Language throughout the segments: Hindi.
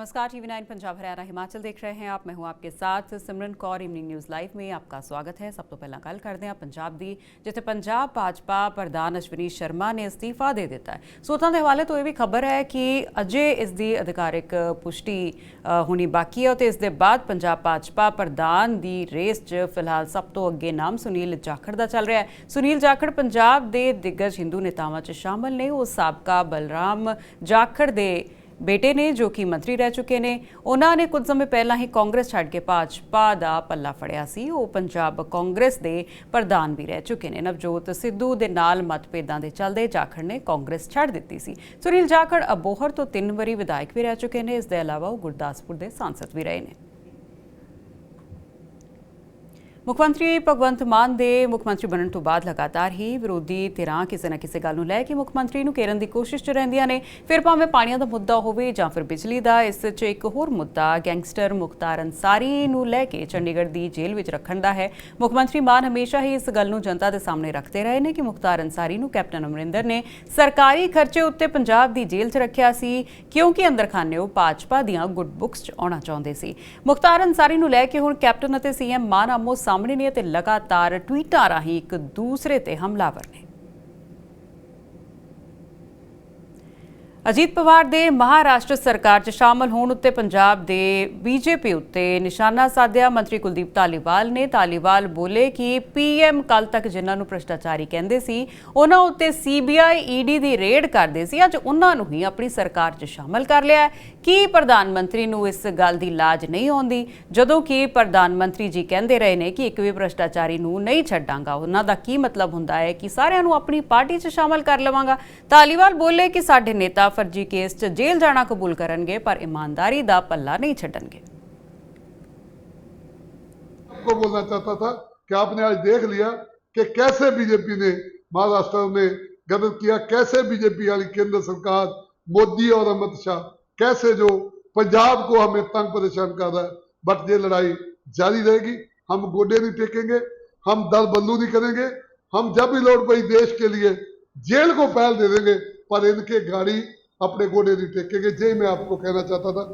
नमस्कार, TV9 पंजाब हरियाणा हिमाचल देख रहे हैं आप। मैं हूं आपके साथ सिमरन कौर। इवनिंग न्यूज़ लाइव में आपका स्वागत है। सब तो पहला गल करते हैं पंजाब दी, जिथे पंजाब भाजपा प्रधान अश्विनी शर्मा ने अस्तीफा दे दिता है। सूत्रों के हवाले तो यह भी खबर है कि अजे इसकी अधिकारिक पुष्टि होनी बाकी है। तो इस दे बाद पंजाब भाजपा प्रधान की रेस च फिलहाल सब तो अगे नाम सुनील जाखड़ का चल रहा है। सुनील जाखड़ पंजाब के दिग्गज हिंदू नेतावां च शामिल ने। वो साबका बलराम जाखड़ के बेटे ने जो कि मंत्री रह चुके ने। उन्होंने कुछ समय पहला ही कांग्रेस छड्ड के भाजपा का पल्ला फड़िया सी। वो पंजाब कांग्रेस के प्रधान भी रह चुके ने। नवजोत सिद्धू के नाल मतभेदों के चलते जाखड़ ने कांग्रेस छड्ड दी सी। सुनील जाखड़ अबोहर तो 3 बारी विधायक भी रह चुके हैं। इसके अलावा वो गुरदासपुर के सांसद भी रहे हैं। मुख्यमंत्री भगवंत मान के मुख्यमंत्री बनने तो बाद लगातार ही विरोधी धिरां किसी न किसी गल नूं लै के मुख्यमंत्री नूं घेरन दी कोशिश च रहिंदियां ने। फिर भावें पाणीआं दा मुद्दा होवे जां फिर बिजली दा। इस च एक होर मुद्दा गैंगस्टर मुख्तार अंसारी नूं लै के चंडीगढ़ दी जेल विच रखण दा है। मुख्यमंत्री मान हमेशा ही इस गल नूं जनता दे सामने रखते रहे ने कि मुख्तार अंसारी नूं कैप्टन अमरिंदर ने सरकारी खर्चे उत्ते पंजाब दी जेल च रखिया सी, क्योंकि अंदर खाने वो भाजपा दीआं गुड बुक्स च आउणा चाहुंदे सी। मुख्तार अंसारी नूं लै के हुण कैप्टन अते सीएम मान आमो सामने ने ते लगातार ट्वीटां राहीं एक दूसरे ते हमलावर ने। अजीत पवार दे महाराष्ट्र सरकार च शामिल होने उत्ते पंजाब दे बीजेपी उत्ते निशाना साधिया मंत्री कुलदीप धालीवाल ने। धालीवाल बोले कि पीएम कल तक जिन्हां नूं भ्रष्टाचारी कहंदे सी उन्हां उत्ते सीबीआई ईडी दी रेड करदे सी, अज उन्हां नूं ही अपनी सरकार च शामिल कर लिया है। कि प्रधानमंत्री नूं इस गल दी लाज नहीं आउंदी, जदों कि प्रधानमंत्री जी कहंदे रहे ने कि एक भी भ्रष्टाचारी नूं नहीं छड्डांगा। उन्हां दा की मतलब हुंदा है कि सारिआं नूं अपनी पार्टी च शामिल कर लवांगा। धालीवाल बोले कि साडे नेता फर्जी केस च जेल जाना कबूल करनगे पर ईमानदारी दा पल्ला नहीं छड्डणगे। आपको बोलना चाहता था कि आपने आज देख लिया कि कैसे बीजेपी ने महाराष्ट्र में गलत किया, कैसे बीजेपी वाली केंद्र सरकार मोदी और अमित शाह कैसे जो पंजाब को हमें तंग परेशान कर रहा है। बट ये लड़ाई जारी रहेगी, हम गोडे नहीं टेकेंगे, हम दल बदलू नहीं करेंगे। हम जब भी लोड़ पड़ी देश के लिए जेल को पहल दे देंगे, पर इनके गाड़ी अपने गोडे नहीं टेकेंगे। जे मैं आपको कहना चाहता था।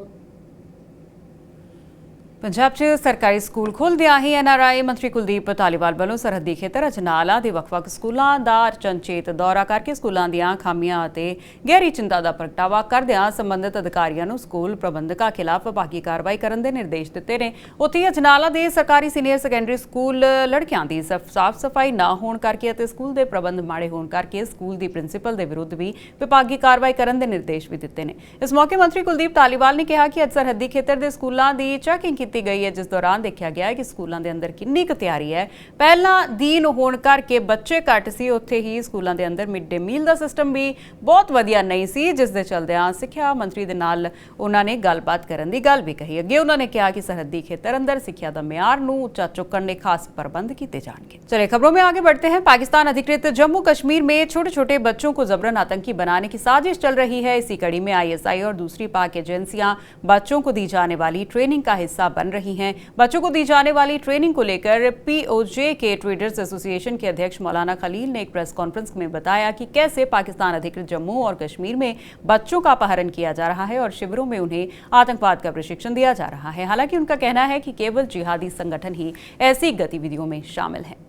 पंजाब च सरकारी स्कूल खोलदियां ही एनआरआई मंत्री कुलदीप धालीवाल वालों सरहदी खेतर अजनाला के ਵੱਖ-ਵੱਖ स्कूलों का अचनचेत दौरा करके स्कूलों ਦੀਆਂ खामियां ਅਤੇ गहरी चिंता का प्रगटावा करदियां संबंधित अधिकारियों ਨੂੰ स्कूल प्रबंधकों खिलाफ विभागी कार्रवाई करने के निर्देश दिते ने। उत्थे अजनाला के सरकारी सीनियर सैकेंडरी स्कूल लड़कियां की साफ सफाई ना होने करके ਅਤੇ स्कूल के प्रबंध माड़े होने करके स्कूल की प्रिंसीपल के विरुद्ध भी विभागी कार्रवाई करने के निर्देश भी दिते ने। इस मौके मंत्री कुलदीप धालीवाल ने कहा कि अज सरहदी खेतर के स्कूलों की चैकिंग की गई है, जिस दौरान देखा गया है कि स्कूलों के अंदर कितनी क तैयारी है। पहला दिन होने करके बच्चे घट सी, उत्थे ही स्कूलों के अंदर मिड डे मील का सिस्टम भी बहुत वधिया नहीं सी, जिस दे चलदियां सिक्ख्या मंत्री दे नाल उन्होंने गलबात करने की गल भी कही। अगे उन्होंने कहा कि सरहदी खेतर अंदर सिक्ख्या का म्यार नूं उच्चा चुकण के खास प्रबंध किए जाएंगे। चलिए खबरों में आगे बढ़ते हैं। पाकिस्तान अधिकृत जम्मू कश्मीर में छोटे छोटे बच्चों को जबरन आतंकी बनाने की साजिश चल रही है। इसी कड़ी में ISI और दूसरी पाक एजेंसियां बच्चों को दी जाने वाली ट्रेनिंग का हिस्सा बन रही हैं। बच्चों को दी जाने वाली ट्रेनिंग को लेकर POJ के ट्रेडर्स एसोसिएशन के अध्यक्ष मौलाना खलील ने एक प्रेस कॉन्फ्रेंस में बताया कि कैसे पाकिस्तान अधिकृत जम्मू और कश्मीर में बच्चों का अपहरण किया जा रहा है और शिविरों में उन्हें आतंकवाद का प्रशिक्षण दिया जा रहा है। हालांकि उनका कहना है कि केवल जिहादी संगठन ही ऐसी गतिविधियों में शामिल हैं।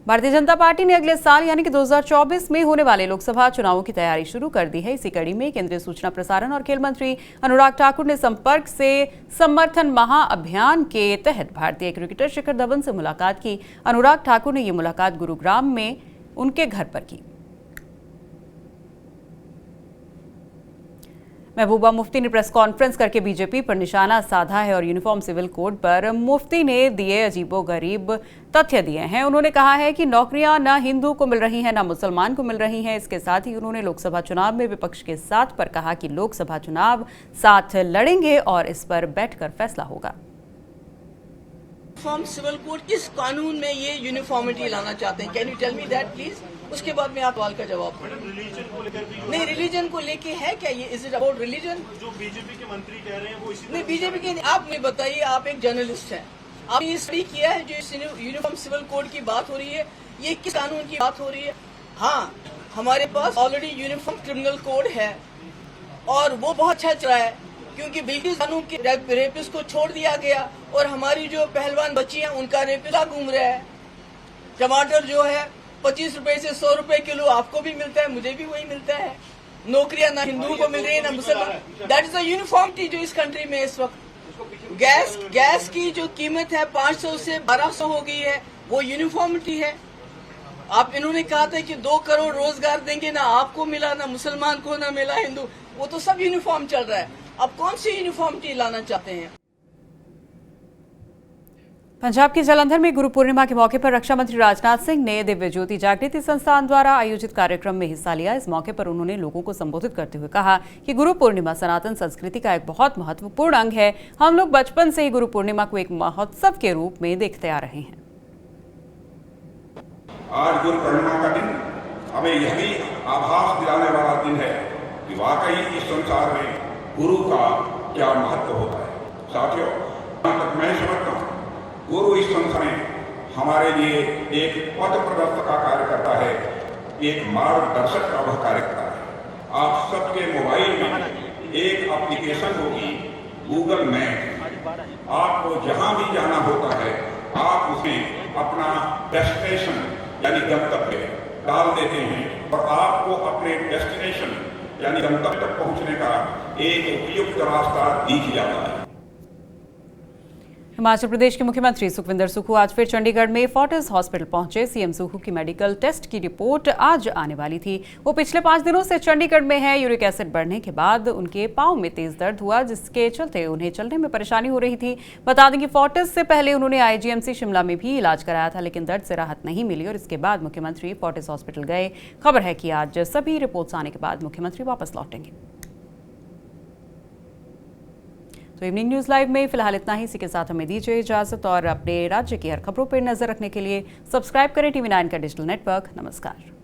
भारतीय जनता पार्टी ने अगले साल यानी कि 2024 में होने वाले लोकसभा चुनावों की तैयारी शुरू कर दी है। इसी कड़ी में केंद्रीय सूचना प्रसारण और खेल मंत्री अनुराग ठाकुर ने संपर्क से समर्थन महाअभियान के तहत भारतीय क्रिकेटर शिखर धवन से मुलाकात की। अनुराग ठाकुर ने ये मुलाकात गुरुग्राम में उनके घर पर की। महबूबा मुफ्ती ने प्रेस कॉन्फ्रेंस करके बीजेपी पर निशाना साधा है और यूनिफॉर्म सिविल कोड पर मुफ्ती ने दिए अजीबोगरीब तथ्य दिए हैं। उन्होंने कहा है कि नौकरियां न हिंदू को मिल रही हैं न मुसलमान को मिल रही हैं। इसके साथ ही उन्होंने लोकसभा चुनाव में विपक्ष के साथ पर कहा कि लोकसभा चुनाव साथ लड़ेंगे और इस पर बैठकर फैसला होगा। यूनिफॉर्म सिविल कोड किस कानून में ये यूनिफॉर्मिटी लाना चाहते हैं? Can you tell me that please? उसके बाद मैं आप सवाल का जवाब नहीं, रिलीजन को लेके है क्या ये? Is it about religion? जो बीजेपी के मंत्री कह रहे हैं वो इसी नहीं, बीजेपी के आप मुझे बताइए, आप एक जर्नलिस्ट हैं, आपने स्टडी किया है जो यूनिफॉर्म सिविल कोड की बात हो रही है, ये किस कानून की बात हो रही है? हाँ, हमारे पास ऑलरेडी यूनिफॉर्म क्रिमिनल कोड है और वो बहुत अच्छा चल रहा है, क्योंकि बिल्कुल कानून के रेपिस्ट को छोड़ दिया गया और हमारी जो पहलवान बच्ची हैं उनका रेपिस्ट घूम रहा है। टमाटर जो है 25 रुपए से 100 रुपए किलो आपको भी मिलता है, मुझे भी वही मिलता है। नौकरियां ना हिंदुओं को मिल रही है ना मुसलमान। दैट इज द यूनिफॉर्मिटी जो इस कंट्री में इस वक्त। गैस की जो कीमत है 500 से 1200 हो गई है, वो यूनिफॉर्मिटी है। आप इन्होंने कहा था कि 2 करोड़ रोजगार देंगे, ना आपको मिला ना मुसलमान को ना मिला हिंदू, वो तो सब यूनिफॉर्म चल रहा है। अब कौन सी यूनिफॉर्मिटी लाना चाहते हैं? पंजाब के जालंधर में गुरु पूर्णिमा के मौके पर रक्षा मंत्री राजनाथ सिंह ने दिव्य ज्योति जागृति संस्थान द्वारा आयोजित कार्यक्रम में हिस्सा लिया। इस मौके पर उन्होंने लोगों को संबोधित करते हुए कहा कि गुरु पूर्णिमा सनातन संस्कृति का एक बहुत महत्वपूर्ण अंग है। हम लोग बचपन से ही गुरु पूर्णिमा को एक महोत्सव के रूप में देखते आ रहे हैं। आज गुरु पूर्णिमा का दिन हमें यह भी आभास दिलाने वाला दिन है कि वाकई इस संसार में गुरु का क्या महत्व होता है। साथियों, मैं समझता हूँ गुरु इस संसार में हमारे लिए एक पथ प्रदर्शक का कार्य करता है, एक मार्गदर्शक का वह कार्य करता है। आप सबके मोबाइल में एक एप्लीकेशन होगी गूगल मैप। आपको जहां भी जाना होता है आप उसमें अपना डेस्टिनेशन यानी गंतव्य डाल देते हैं और आपको अपने डेस्टिनेशन यानी गंतव्य तक पहुंचने का एक उपयुक्त रास्ता दिख जाता है। हिमाचल प्रदेश के मुख्यमंत्री सुखविंदर सुक्खू आज फिर चंडीगढ़ में फोर्टिस हॉस्पिटल पहुंचे। सीएम सुक्खू की मेडिकल टेस्ट की रिपोर्ट आज आने वाली थी। वो पिछले 5 दिनों से चंडीगढ़ में है। यूरिक एसिड बढ़ने के बाद उनके पांव में तेज दर्द हुआ, जिसके चलते उन्हें चलने में परेशानी हो रही थी। बता दें कि फोर्टिस से पहले उन्होंने आईजीएमसी शिमला में भी इलाज कराया था, लेकिन दर्द से राहत नहीं मिली और इसके बाद मुख्यमंत्री फोर्टिस हॉस्पिटल गए। खबर है कि आज सभी रिपोर्ट्स आने के बाद मुख्यमंत्री वापस लौटेंगे। तो इवनिंग न्यूज़ लाइव में फिलहाल इतना ही। इसी के साथ हमें दीजिए इजाजत और अपने राज्य की हर खबरों पर नजर रखने के लिए सब्सक्राइब करें टीवी 9 का डिजिटल नेटवर्क। नमस्कार।